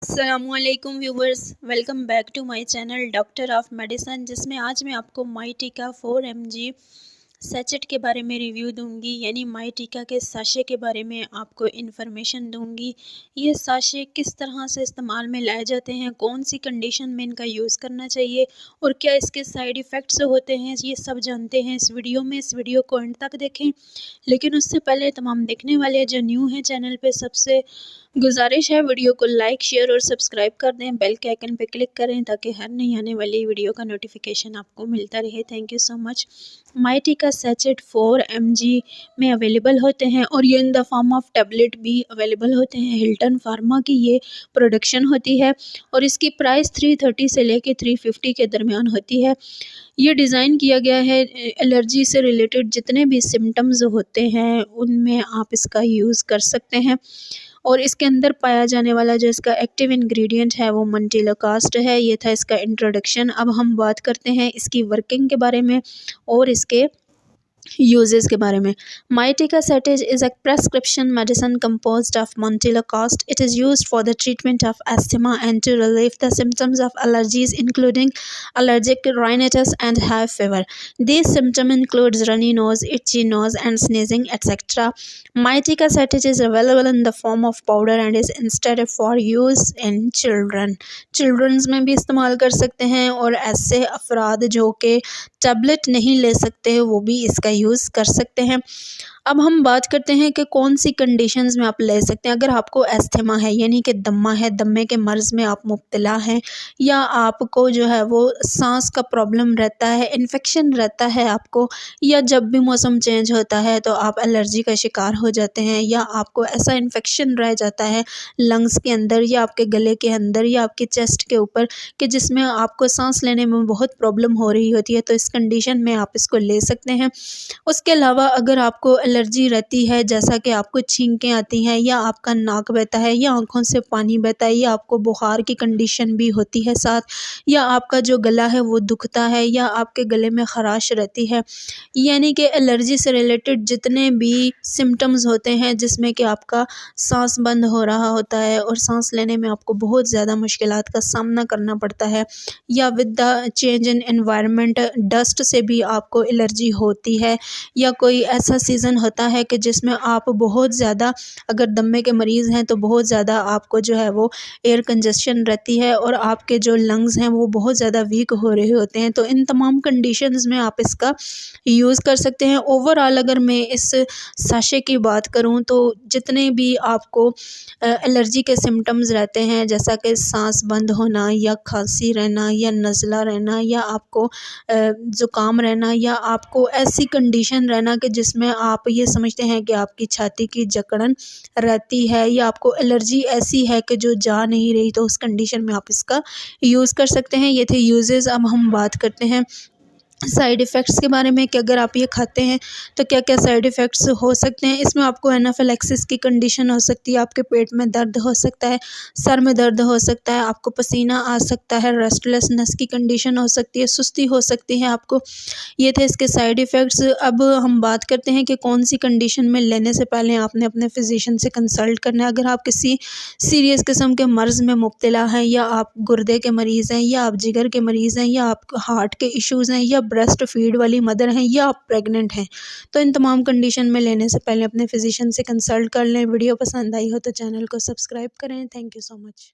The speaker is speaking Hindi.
अस्सलामुअलैकुम viewers, welcome back to my channel doctor of medicine, जिसमें आज मैं आपको माई टीका 4 mg सैचेट के बारे में रिव्यू दूंगी। यानी माई टीका के साशे के बारे में आपको इन्फॉर्मेशन दूंगी। ये साशे किस तरह से इस्तेमाल में लाए जाते हैं, कौन सी कंडीशन में इनका यूज़ करना चाहिए और क्या इसके साइड इफ़ेक्ट्स होते हैं, ये सब जानते हैं इस वीडियो में। इस वीडियो को एंड तक देखें। लेकिन उससे पहले तमाम देखने वाले जो न्यू हैं चैनल पे, सबसे गुजारिश है वीडियो को लाइक, शेयर और सब्सक्राइब कर दें। बेल के आइकन पे क्लिक करें ताकि हर नई आने वाली वीडियो का नोटिफिकेशन आपको मिलता रहे। Thank you so much. माई टीका सैचेट 4 mg में अवेलेबल होते हैं और ये in the form of tablet भी अवेलेबल होते हैं। हिल्टन फार्मा की ये प्रोडक्शन होती है और इसकी प्राइस 330 से लेके 350 के दरमियान होती है। ये डिज़ाइन किया गया है एलर्जी से रिलेटेड जितने भी सिम्टम्स होते हैं उनमें आप इसका यूज़ कर सकते हैं। और इसके अंदर पाया जाने वाला जो इसका एक्टिव इंग्रेडिएंट है वो मंटिलोकास्ट है। ये था इसका इंट्रोडक्शन। अब हम बात करते हैं इसकी वर्किंग के बारे में और इसके यूजेस के बारे में। माई टीका sachet is a prescription medicine composed of montelukast. It is used for the treatment of asthma and to relieve the symptoms of allergies including allergic rhinitis and high fever. These symptoms include runny nose, itchy nose and sneezing, etc. My टीका sachet is available in the form of powder and is intended for use in children. Childrens में भी इस्तेमाल कर सकते हैं और ऐसे अफराद जो कि टैबलेट नहीं ले सकते वो भी इसका यूज़ कर सकते हैं। अब हम बात करते हैं कि कौन सी कंडीशंस में आप ले सकते हैं। अगर आपको एस्थमा है यानी कि दम्मा है, दम्मे के मर्ज़ में आप मुब्तला हैं, या आपको जो है वो सांस का प्रॉब्लम रहता है, इन्फेक्शन रहता है आपको, या जब भी मौसम चेंज होता है तो आप एलर्जी का शिकार हो जाते हैं, या आपको ऐसा इन्फेक्शन रह जाता है लंग्स के अंदर या आपके गले के अंदर या आपके चेस्ट के ऊपर कि जिसमें आपको सांस लेने में बहुत प्रॉब्लम हो रही होती है, तो इस कंडीशन में आप इसको ले सकते हैं। उसके अलावा अगर आपको एलर्जी रहती है, जैसा कि आपको छींकें आती हैं या आपका नाक बहता है या आँखों से पानी बहता है या आपको बुखार की कंडीशन भी होती है साथ, या आपका जो गला है वो दुखता है या आपके गले में ख़राश रहती है, यानी कि एलर्जी से रिलेटेड जितने भी सिम्टम्स होते हैं जिसमें कि आपका सांस बंद हो रहा होता है और सांस लेने में आपको बहुत ज़्यादा मुश्किलात का सामना करना पड़ता है, या with the change in environment dust से भी आपको एलर्जी होती है, या कोई ऐसा सीज़न होता है कि जिसमें आप बहुत ज़्यादा, अगर दम्मे के मरीज़ हैं तो बहुत ज़्यादा आपको जो है वो एयर कंजेशन रहती है और आपके जो लंग्स हैं वो बहुत ज़्यादा वीक हो रहे होते हैं, तो इन तमाम कंडीशंस में आप इसका यूज़ कर सकते हैं। ओवरऑल अगर मैं इस साशे की बात करूं तो जितने भी आपको एलर्जी के सिम्टम्स रहते हैं, जैसा कि सांस बंद होना या खांसी रहना या नज़ला रहना या आपको ज़ुकाम रहना या आपको ऐसी कंडीशन रहना कि जिसमें आप ये समझते हैं कि आपकी छाती की जकड़न रहती है या आपको एलर्जी ऐसी है कि जो जा नहीं रही, तो उस कंडीशन में आप इसका यूज़ कर सकते हैं। ये थे यूजेस। अब हम बात करते हैं साइड इफ़ेक्ट्स के बारे में कि अगर आप ये खाते हैं तो क्या क्या साइड इफ़ेक्ट्स हो सकते हैं। इसमें आपको एनाफिलैक्सिस की कंडीशन हो सकती है, आपके पेट में दर्द हो सकता है, सर में दर्द हो सकता है, आपको पसीना आ सकता है, रेस्टलेसनेस की कंडीशन हो सकती है, सुस्ती हो सकती है आपको। ये थे इसके साइड इफ़ेक्ट्स। अब हम बात करते हैं कि कौन सी कंडीशन में लेने से पहले आपने अपने फिजिशियन से कंसल्ट करना है। अगर आप किसी सीरियस किस्म के मर्ज़ में मुब्तला हैं, या आप गुर्दे के मरीज़ हैं, या आप जिगर के मरीज़ हैं, या आप हार्ट के इश्यूज़ हैं, या ब्रेस्ट फीड वाली मदर हैं, या आप प्रेग्नेंट हैं, तो इन तमाम कंडीशन में लेने से पहले अपने फिजिशियन से कंसल्ट कर लें। वीडियो पसंद आई हो तो चैनल को सब्सक्राइब करें। Thank you so much.